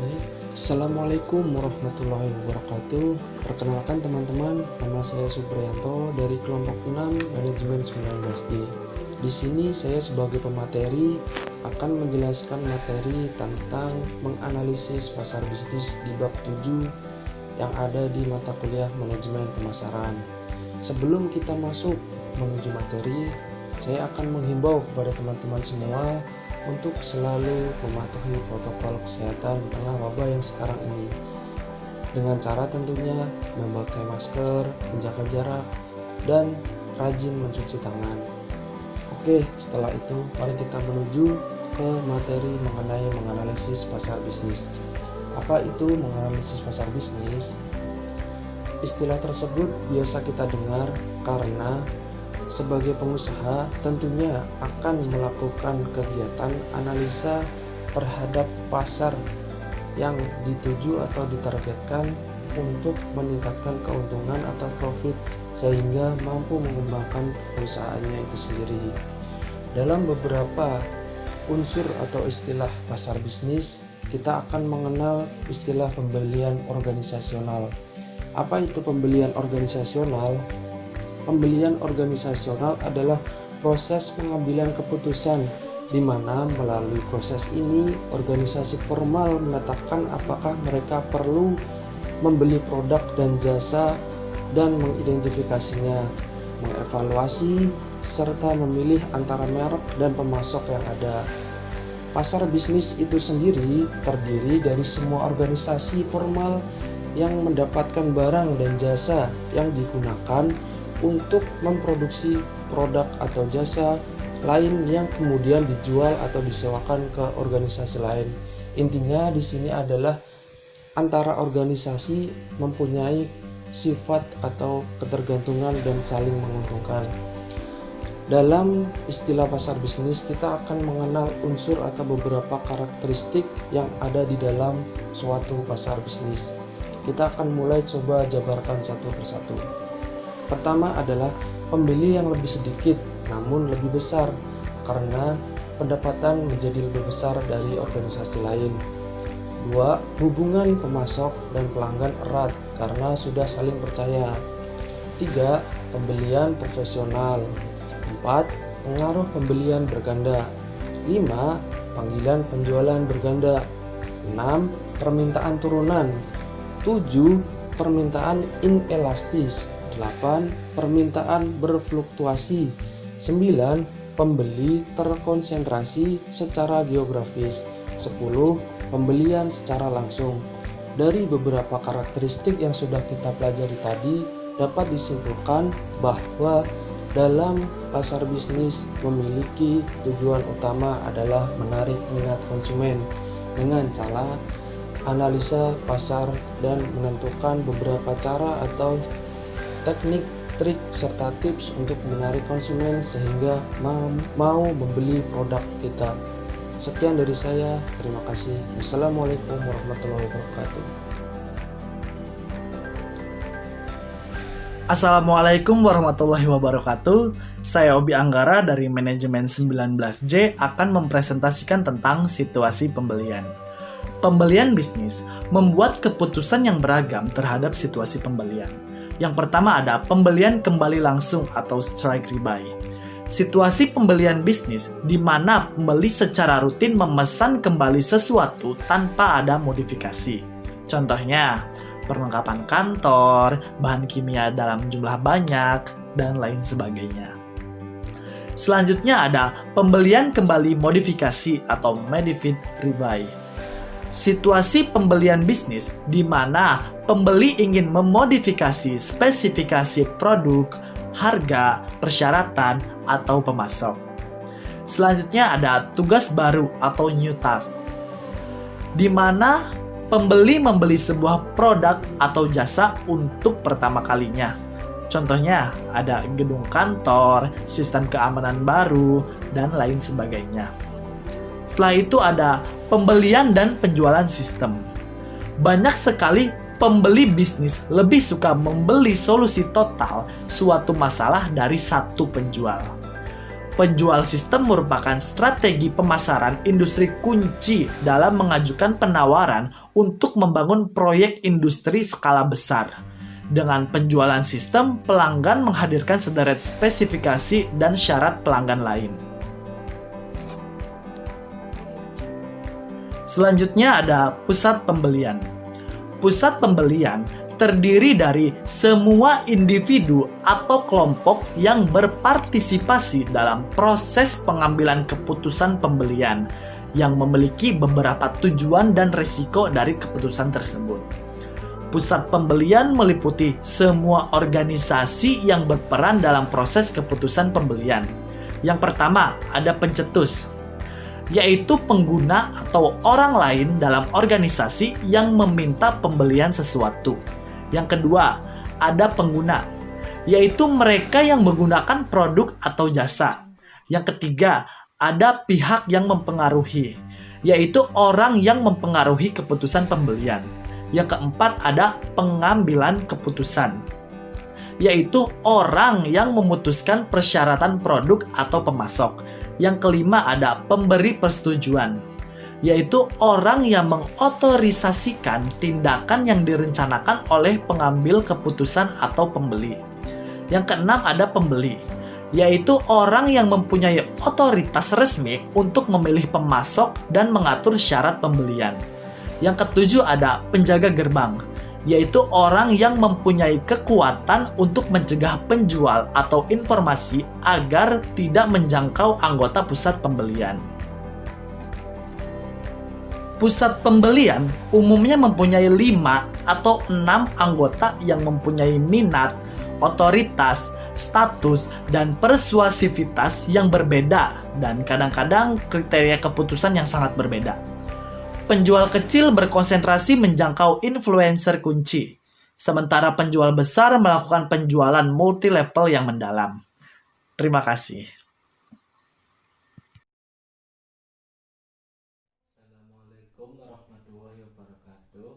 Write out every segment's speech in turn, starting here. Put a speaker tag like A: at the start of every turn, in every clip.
A: Baik, Assalamualaikum warahmatullahi wabarakatuh. Perkenalkan teman-teman, nama saya Supriyanto dari kelompok 6 Manajemen 19D. Di sini saya sebagai pemateri akan menjelaskan materi tentang menganalisis pasar bisnis di bab 7 yang ada di mata kuliah Manajemen Pemasaran. Sebelum kita masuk menuju materi, saya akan menghimbau kepada teman-teman semua untuk selalu mematuhi protokol kesehatan di tengah wabah yang sekarang ini, dengan cara tentunya memakai masker, menjaga jarak, dan rajin mencuci tangan. Oke, setelah itu mari kita menuju ke materi mengenai menganalisis pasar bisnis. Apa itu menganalisis pasar bisnis? Istilah tersebut biasa kita dengar karena sebagai pengusaha tentunya akan melakukan kegiatan analisa terhadap pasar yang dituju atau ditargetkan untuk meningkatkan keuntungan atau profit sehingga mampu mengembangkan perusahaannya itu sendiri. Dalam beberapa unsur atau istilah pasar bisnis, kita akan mengenal istilah pembelian organisasional. Apa itu pembelian organisasional? Pembelian organisasional adalah proses pengambilan keputusan di mana melalui proses ini organisasi formal menetapkan apakah mereka perlu membeli produk dan jasa dan mengidentifikasinya, mengevaluasi serta memilih antara merek dan pemasok yang ada. Pasar bisnis itu sendiri terdiri dari semua organisasi formal yang mendapatkan barang dan jasa yang digunakan untuk memproduksi produk atau jasa lain yang kemudian dijual atau disewakan ke organisasi lain. Intinya di sini adalah antara organisasi mempunyai sifat atau ketergantungan dan saling menguntungkan. Dalam istilah pasar bisnis, kita akan mengenal unsur atau beberapa karakteristik yang ada di dalam suatu pasar bisnis. Kita akan mulai coba jabarkan satu persatu. Pertama adalah pembeli yang lebih sedikit namun lebih besar karena pendapatan menjadi lebih besar dari organisasi lain. 2. Hubungan pemasok dan pelanggan erat karena sudah saling percaya. 3. Pembelian profesional. 4. Pengaruh pembelian berganda. 5. Panggilan penjualan berganda. 6. Permintaan turunan. 7. Permintaan inelastis. 8. Permintaan berfluktuasi. 9. Pembeli terkonsentrasi secara geografis. 10. Pembelian secara langsung. Dari beberapa karakteristik yang sudah kita pelajari tadi, dapat disimpulkan bahwa dalam pasar bisnis memiliki tujuan utama adalah menarik minat konsumen dengan cara analisa pasar dan menentukan beberapa cara atau teknik, trik, serta tips untuk menarik konsumen sehingga mau membeli produk kita. Sekian dari saya, terima kasih. Wassalamualaikum warahmatullahi wabarakatuh.
B: Assalamualaikum warahmatullahi wabarakatuh. Saya Obi Anggara dari Manajemen 19J akan mempresentasikan tentang situasi pembelian. Pembelian bisnis membuat keputusan yang beragam terhadap situasi pembelian. Yang pertama ada pembelian kembali langsung atau straight rebuy. Situasi pembelian bisnis di mana pembeli secara rutin memesan kembali sesuatu tanpa ada modifikasi. Contohnya, perlengkapan kantor, bahan kimia dalam jumlah banyak, dan lain sebagainya. Selanjutnya ada pembelian kembali modifikasi atau modified rebuy. Situasi pembelian bisnis di mana pembeli ingin memodifikasi spesifikasi produk, harga, persyaratan, atau pemasok. Selanjutnya ada tugas baru atau new task, di mana pembeli membeli sebuah produk atau jasa untuk pertama kalinya. Contohnya ada gedung kantor, sistem keamanan baru, dan lain sebagainya. Setelah itu ada pembelian dan penjualan sistem. Banyak sekali pembeli bisnis lebih suka membeli solusi total suatu masalah dari satu penjual. Penjual sistem merupakan strategi pemasaran industri kunci dalam mengajukan penawaran untuk membangun proyek industri skala besar. Dengan penjualan sistem, pelanggan menghadirkan sederet spesifikasi dan syarat pelanggan lain. Selanjutnya ada pusat pembelian. Pusat pembelian terdiri dari semua individu atau kelompok yang berpartisipasi dalam proses pengambilan keputusan pembelian yang memiliki beberapa tujuan dan risiko dari keputusan tersebut. Pusat pembelian meliputi semua organisasi yang berperan dalam proses keputusan pembelian. Yang pertama, ada pencetus, yaitu pengguna atau orang lain dalam organisasi yang meminta pembelian sesuatu. Yang kedua, ada pengguna, yaitu mereka yang menggunakan produk atau jasa. Yang ketiga, ada pihak yang mempengaruhi, yaitu orang yang mempengaruhi keputusan pembelian. Yang keempat, ada pengambilan keputusan, yaitu orang yang memutuskan persyaratan produk atau pemasok. Yang kelima, ada pemberi persetujuan, yaitu orang yang mengotorisasikan tindakan yang direncanakan oleh pengambil keputusan atau pembeli. Yang keenam, ada pembeli, yaitu orang yang mempunyai otoritas resmi untuk memilih pemasok dan mengatur syarat pembelian. Yang ketujuh, ada penjaga gerbang, yaitu orang yang mempunyai kekuatan untuk mencegah penjual atau informasi agar tidak menjangkau anggota pusat pembelian. Pusat pembelian umumnya mempunyai 5 atau 6 anggota yang mempunyai minat, otoritas, status, dan persuasivitas yang berbeda dan kadang-kadang kriteria keputusan yang sangat berbeda. Penjual kecil berkonsentrasi menjangkau influencer kunci, sementara penjual besar melakukan penjualan multi-level yang mendalam. Terima kasih.
C: Assalamualaikum warahmatullahi wabarakatuh.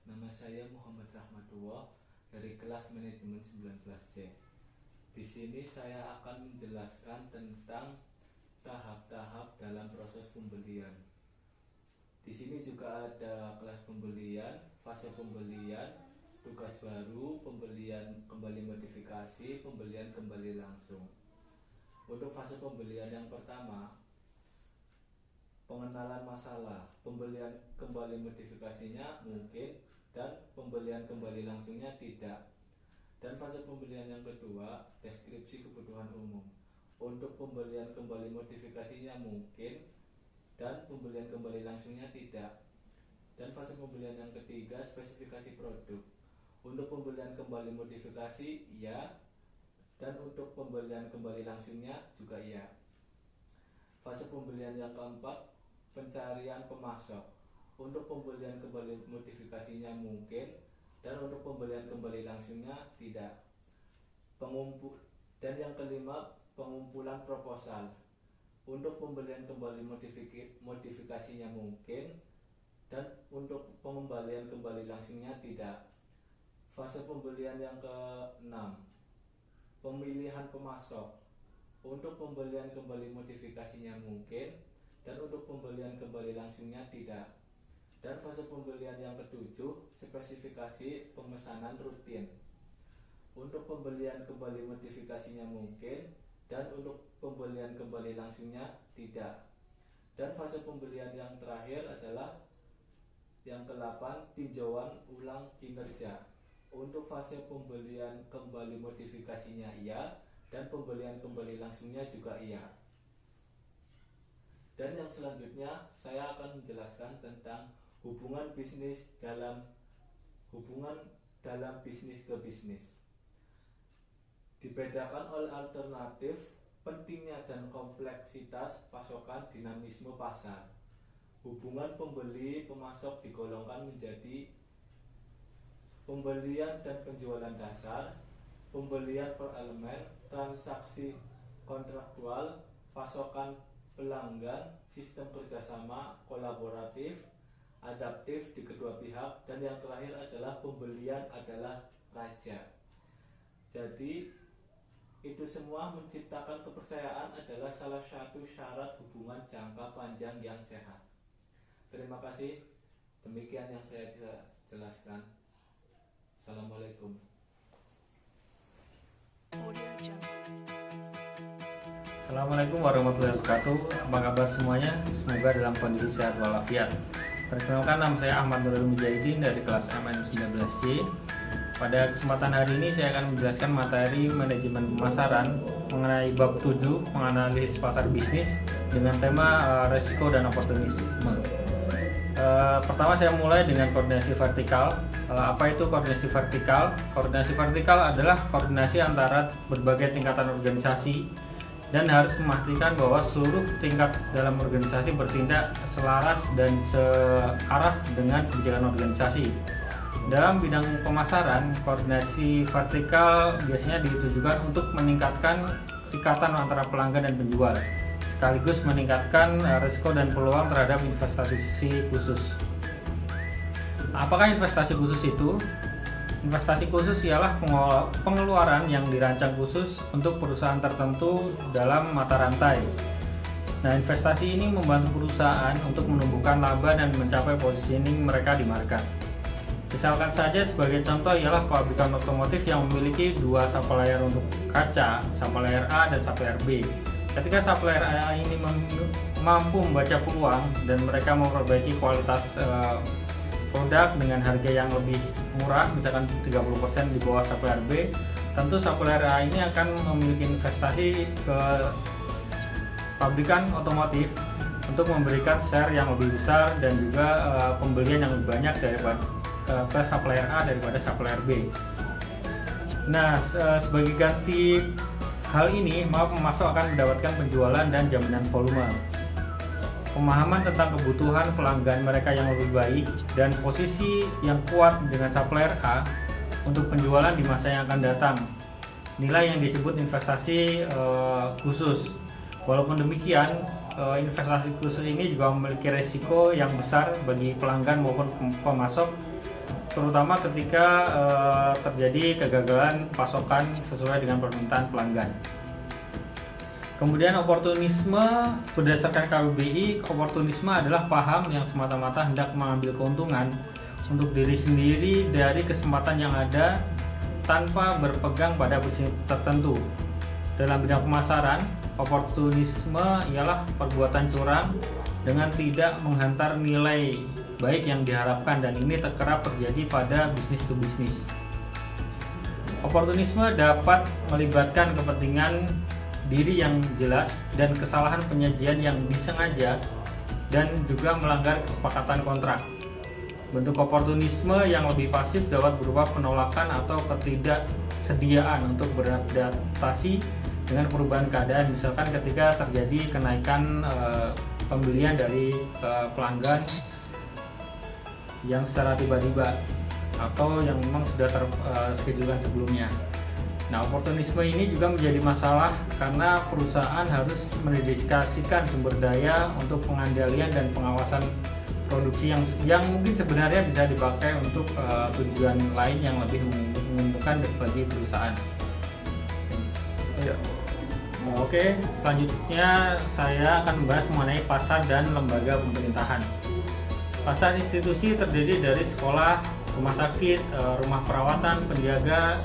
C: Nama saya Muhammad Rahmatullah dari kelas manajemen 19C. Di sini saya akan menjelaskan tentang tahap-tahap dalam proses pembelian. Di sini juga ada kelas pembelian, fase pembelian, tugas baru, pembelian kembali modifikasi, pembelian kembali langsung. Untuk fase pembelian yang pertama, pengenalan masalah, pembelian kembali modifikasinya mungkin dan pembelian kembali langsungnya tidak. Dan fase pembelian yang kedua, deskripsi kebutuhan umum. Untuk pembelian kembali modifikasinya mungkin dan pembelian kembali langsungnya tidak. Dan fase pembelian yang ketiga, spesifikasi produk. Untuk pembelian kembali modifikasi ya, dan untuk pembelian kembali langsungnya juga ya. Fase pembelian yang keempat, pencarian pemasok. Untuk pembelian kembali modifikasinya mungkin dan untuk pembelian kembali langsungnya tidak. Dan yang kelima, pengumpulan proposal. Untuk pembelian kembali modifikasinya mungkin dan untuk pengembalian kembali langsungnya tidak. Fase pembelian yang ke-6, pemilihan pemasok. Untuk pembelian kembali modifikasinya mungkin dan untuk pembelian kembali langsungnya tidak. Dan fase pembelian yang ke-7, spesifikasi pemesanan rutin. Untuk pembelian kembali modifikasinya mungkin dan untuk pembelian kembali langsungnya tidak. Dan fase pembelian yang terakhir adalah yang ke-8, tinjauan ulang kinerja. Untuk fase pembelian kembali modifikasinya iya dan pembelian kembali langsungnya juga iya. Dan yang selanjutnya saya akan menjelaskan tentang hubungan dalam bisnis ke bisnis. Dibedakan oleh alternatif, pentingnya dan kompleksitas pasokan, dinamisme pasar. Hubungan pembeli pemasok digolongkan menjadi pembelian dan penjualan dasar, pembelian per elemen, transaksi kontraktual, pasokan pelanggan, sistem kerjasama kolaboratif, adaptif di kedua pihak, dan yang terakhir adalah pembelian adalah raja. Jadi Itu semua menciptakan kepercayaan adalah salah satu syarat hubungan jangka panjang yang sehat. Terima kasih. Demikian yang saya jelaskan. Assalamualaikum.
D: Assalamualaikum warahmatullahi wabarakatuh. Apa kabar semuanya? Semoga dalam kondisi sehat walafiat. Perkenalkan, nama saya Ahmad Nurul Mujahidin dari kelas MN19C. Pada kesempatan hari ini saya akan menjelaskan materi manajemen pemasaran mengenai bab 7, menganalisis pasar bisnis dengan tema resiko dan oportunisme. Pertama saya mulai dengan koordinasi vertikal. Apa itu koordinasi vertikal? Koordinasi vertikal adalah koordinasi antara berbagai tingkatan organisasi dan harus memastikan bahwa seluruh tingkat dalam organisasi bertindak selaras dan searah dengan kebijakan organisasi. Dalam bidang pemasaran, koordinasi vertikal biasanya ditujukan untuk meningkatkan ikatan antara pelanggan dan penjual, sekaligus meningkatkan risiko dan peluang terhadap investasi khusus. Apakah investasi khusus itu? Investasi khusus ialah pengeluaran yang dirancang khusus untuk perusahaan tertentu dalam mata rantai. Nah, investasi ini membantu perusahaan untuk menumbuhkan laba dan mencapai positioning mereka di market. Misalkan saja sebagai contoh ialah pabrikan otomotif yang memiliki dua supplier untuk kaca, supplier A dan supplier B. Ketika supplier A ini mampu membaca peluang dan mereka memperbaiki kualitas produk dengan harga yang lebih murah, misalkan 30% di bawah supplier B, tentu supplier A ini akan memiliki investasi ke pabrikan otomotif untuk memberikan share yang lebih besar dan juga pembelian yang lebih banyak daripada ke supplier A daripada supplier B. Nah, sebagai ganti hal ini, pemasok akan mendapatkan penjualan dan jaminan volume. Pemahaman tentang kebutuhan pelanggan mereka yang lebih baik dan posisi yang kuat dengan supplier A untuk penjualan di masa yang akan datang. Nilai yang disebut investasi khusus. Walaupun demikian, investasi khusus ini juga memiliki resiko yang besar bagi pelanggan maupun pemasok, terutama ketika terjadi kegagalan pasokan sesuai dengan permintaan pelanggan. Kemudian oportunisme, berdasarkan KBBI, oportunisme adalah paham yang semata-mata hendak mengambil keuntungan untuk diri sendiri dari kesempatan yang ada tanpa berpegang pada posisi tertentu. Dalam bidang pemasaran, oportunisme ialah perbuatan curang dengan tidak menghantar nilai baik yang diharapkan, dan ini kerap terjadi pada bisnis to bisnis. Oportunisme dapat melibatkan kepentingan diri yang jelas dan kesalahan penyajian yang disengaja dan juga melanggar kesepakatan kontrak. Bentuk oportunisme yang lebih pasif dapat berupa penolakan atau ketidaksediaan untuk beradaptasi dengan perubahan keadaan, misalkan ketika terjadi kenaikan pembelian dari pelanggan yang secara tiba-tiba atau yang memang sudah terschedulkan sebelumnya. Nah, oportunisme ini juga menjadi masalah karena perusahaan harus mendedikasikan sumber daya untuk pengendalian dan pengawasan produksi yang mungkin sebenarnya bisa dipakai untuk tujuan lain yang lebih menguntungkan bagi perusahaan. Oke, selanjutnya saya akan membahas mengenai pasar dan lembaga pemerintahan. Pasar institusi terdiri dari sekolah, rumah sakit, rumah perawatan, penjara,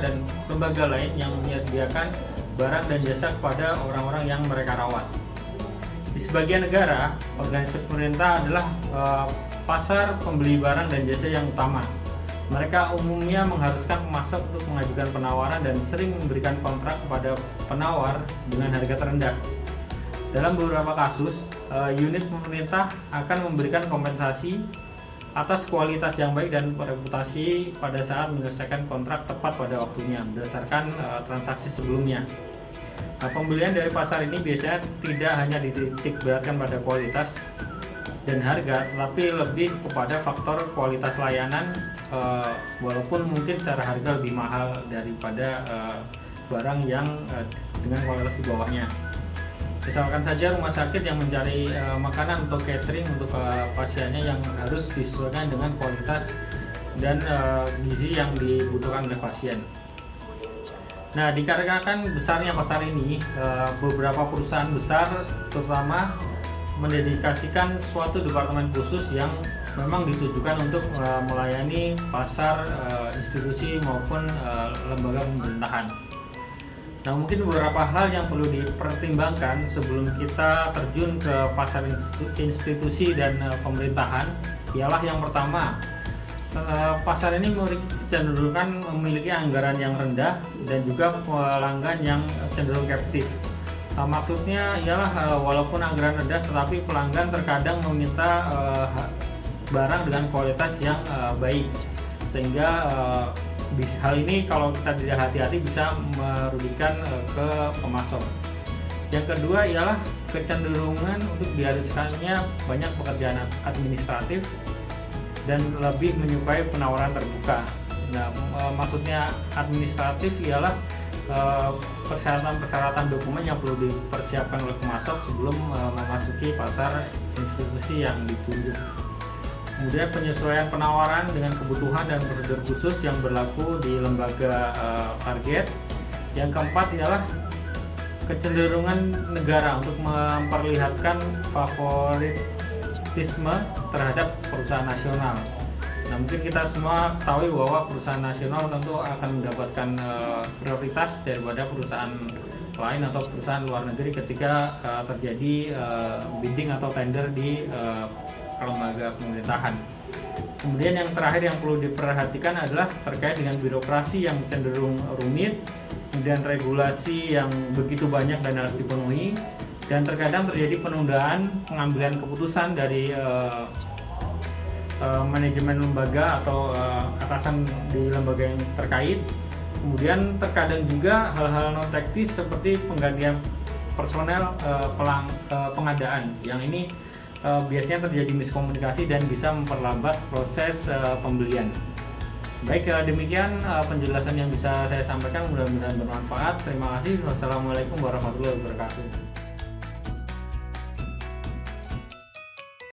D: dan lembaga lain yang menyediakan barang dan jasa kepada orang-orang yang mereka rawat. Di sebagian negara, organisasi pemerintah adalah pasar pembeli barang dan jasa yang utama. Mereka umumnya mengharuskan pemasok untuk mengajukan penawaran dan sering memberikan kontrak kepada penawar dengan harga terendah. Dalam beberapa kasus, unit pemerintah akan memberikan kompensasi atas kualitas yang baik dan reputasi pada saat menyelesaikan kontrak tepat pada waktunya berdasarkan transaksi sebelumnya. Nah, pembelian dari pasar ini biasanya tidak hanya dititik beratkan pada kualitas dan harga, tetapi lebih kepada faktor kualitas layanan, walaupun mungkin secara harga lebih mahal daripada barang yang dengan kualitas di bawahnya. Misalkan saja rumah sakit yang mencari makanan untuk catering untuk pasiennya yang harus disesuaikan dengan kualitas dan gizi yang dibutuhkan oleh pasien. Nah, dikarenakan besarnya pasar ini, beberapa perusahaan besar terutama mendedikasikan suatu departemen khusus yang memang ditujukan untuk melayani pasar institusi maupun lembaga pemerintahan. Nah, mungkin beberapa hal yang perlu dipertimbangkan sebelum kita terjun ke pasar institusi dan pemerintahan ialah yang pertama, pasar ini cenderungkan memiliki anggaran yang rendah dan juga pelanggan yang cenderung captive. Maksudnya ialah walaupun anggaran rendah tetapi pelanggan terkadang meminta barang dengan kualitas yang baik, sehingga hal ini kalau kita tidak hati-hati bisa merugikan ke pemasok. Yang kedua ialah kecenderungan untuk diharuskannya banyak pekerjaan administratif dan lebih menyukai penawaran terbuka. Nah, maksudnya administratif ialah persyaratan-persyaratan dokumen yang perlu dipersiapkan oleh pemasok sebelum memasuki pasar institusi yang ditunjuk. Kemudian penyesuaian penawaran dengan kebutuhan dan prosedur khusus yang berlaku di lembaga target. Yang keempat ialah kecenderungan negara untuk memperlihatkan favoritisme terhadap perusahaan nasional. Nah, mungkin kita semua ketahui bahwa perusahaan nasional tentu akan mendapatkan prioritas daripada perusahaan lain atau perusahaan luar negeri ketika terjadi bidding atau tender di lembaga pemerintahan. Kemudian yang terakhir yang perlu diperhatikan adalah terkait dengan birokrasi yang cenderung rumit, kemudian regulasi yang begitu banyak dan harus dipenuhi, dan terkadang terjadi penundaan pengambilan keputusan dari manajemen lembaga atau atasan di lembaga yang terkait. Kemudian terkadang juga hal-hal non teknis seperti penggantian personel pengadaan, yang ini biasanya terjadi miskomunikasi dan bisa memperlambat proses pembelian. Baik, demikian penjelasan yang bisa saya sampaikan, mudah-mudahan bermanfaat. Terima kasih. Wassalamualaikum warahmatullahi wabarakatuh.